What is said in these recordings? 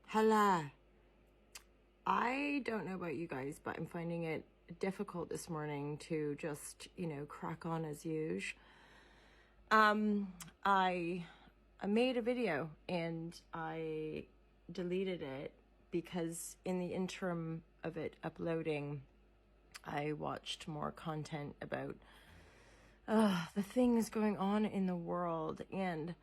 Hello. I don't know about you guys, but I'm finding it difficult this morning to just, crack on as usual. I made a video and I deleted it because in the interim of it uploading, I watched more content about the things going on in the world. And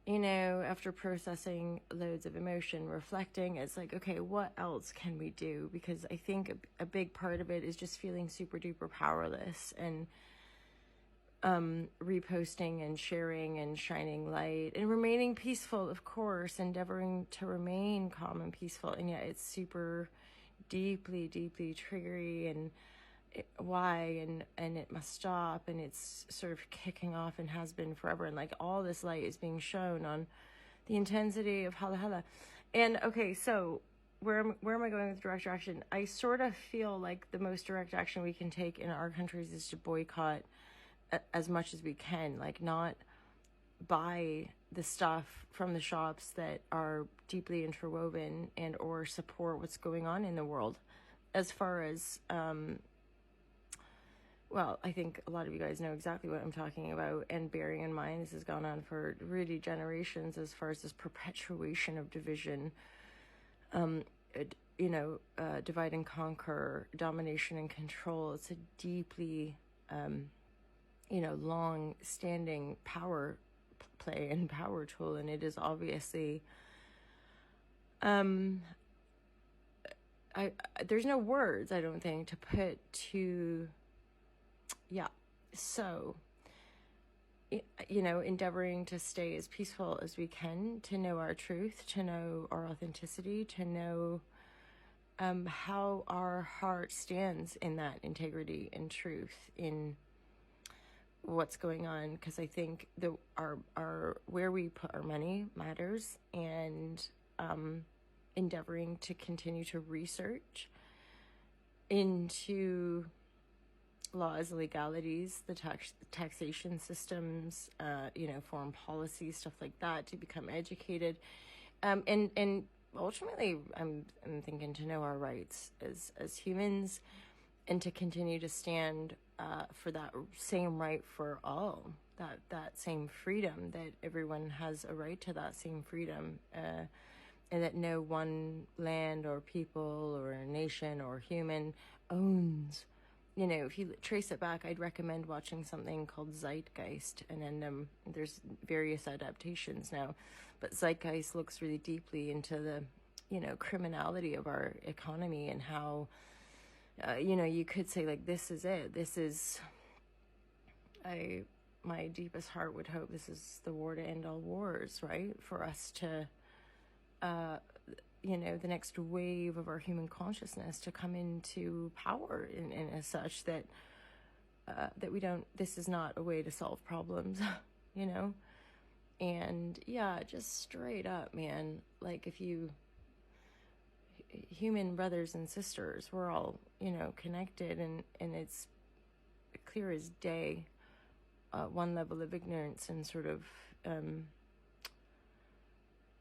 after processing loads of emotion, reflecting, it's like, okay, what else can we do? Because I think a big part of it is just feeling super duper powerless and reposting and sharing and shining light and remaining peaceful, of course, endeavoring to remain calm and peaceful. And yet it's super deeply, deeply triggery and why and it must stop, and it's sort of kicking off and has been forever, and like all this light is being shown on the intensity of hala. And okay, so where am I going with direct action? I sort of feel like the most direct action we can take in our countries is to boycott as much as we can, like not buy the stuff from the shops that are deeply interwoven and or support what's going on in the world. As far as well, I think a lot of you guys know exactly what I'm talking about, and bearing in mind this has gone on for really generations as far as this perpetuation of division, divide and conquer, domination and control. It's a deeply, long-standing power play and power tool, and it is obviously, there's no words, I don't think, to put to. Yeah. So, endeavoring to stay as peaceful as we can, to know our truth, to know our authenticity, to know how our heart stands in that integrity and truth in what's going on. Because I think our where we put our money matters, and endeavoring to continue to research into laws, legalities, the taxation systems, foreign policy, stuff like that, to become educated, and ultimately, I'm thinking to know our rights as humans, and to continue to stand for that same right for all, that same freedom, that everyone has a right to that same freedom, and that no one land or people or nation or human owns. If you trace it back, I'd recommend watching something called Zeitgeist, and then there's various adaptations now, but Zeitgeist looks really deeply into the, criminality of our economy, and how, you could say, like, this is it. This is, my deepest heart would hope this is the war to end all wars, right? For us to, the next wave of our human consciousness to come into power in as such that we don't, this is not a way to solve problems, and yeah, just straight up, man, like, if you, human brothers and sisters, we're all, connected, and it's clear as day, one level of ignorance and sort of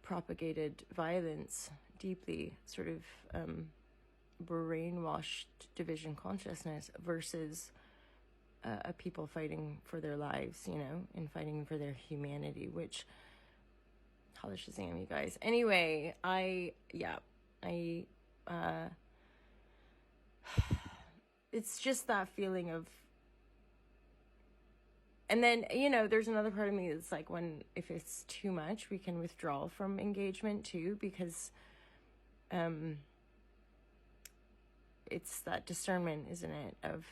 propagated violence, deeply sort of brainwashed division consciousness, versus a people fighting for their lives, and fighting for their humanity, which, holla Shazam, you guys. Anyway, it's just that feeling of, and then, there's another part of me that's like, if it's too much, we can withdraw from engagement too, because it's that discernment, isn't it, of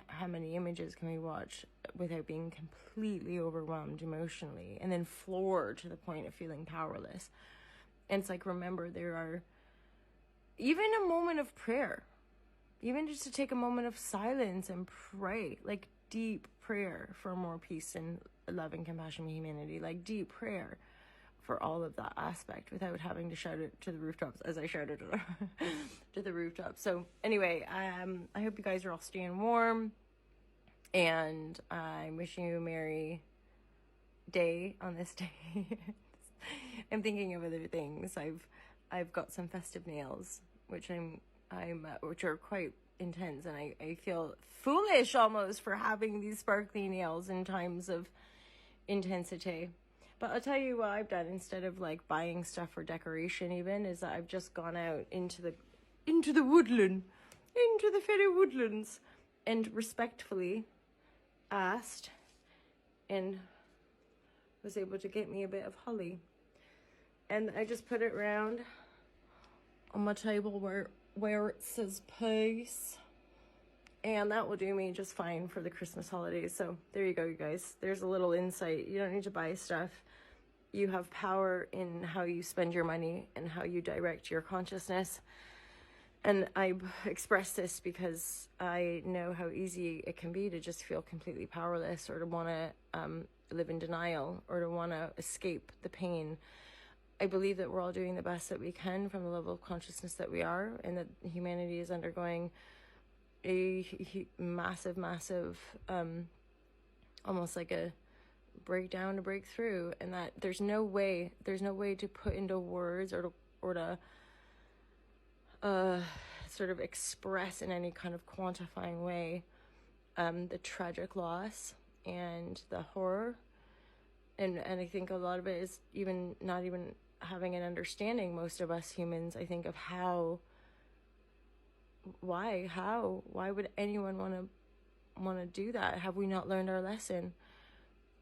how many images can we watch without being completely overwhelmed emotionally, and then floored to the point of feeling powerless. And it's like, remember, there are even a moment of prayer, even just to take a moment of silence and pray, like deep prayer for more peace and love and compassion and humanity, like deep prayer for all of that aspect, without having to shout it to the rooftops as I shouted it to the rooftops. So anyway, I hope you guys are all staying warm, and I'm wishing you a merry day on this day. I'm thinking of other things. I've got some festive nails, which which are quite intense, and I feel foolish almost for having these sparkly nails in times of intensity. But I'll tell you what I've done instead of like buying stuff for decoration even is that I've just gone out into the woodland, into the fairy woodlands, and respectfully asked and was able to get me a bit of holly. And I just put it round on my table where it says peace. And that will do me just fine for the Christmas holidays. So there you go, you guys. There's a little insight. You don't need to buy stuff. You have power in how you spend your money and how you direct your consciousness. And I express this because I know how easy it can be to just feel completely powerless, or to want to live in denial, or to want to escape the pain. I believe that we're all doing the best that we can from the level of consciousness that we are, and that humanity is undergoing a massive, almost like a breakdown, a breakthrough, and that there's no way to put into words or to sort of express in any kind of quantifying way the tragic loss and the horror, and I think a lot of it is even not even having an understanding, most of us humans, I think, of why would anyone want to do that? Have we not learned our lesson?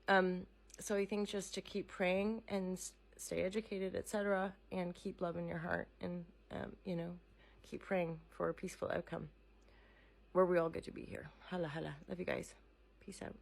So I think just to keep praying and stay educated, etc., and keep love in your heart, and keep praying for a peaceful outcome where we all get to be here. Hala hala. Love you guys. Peace out.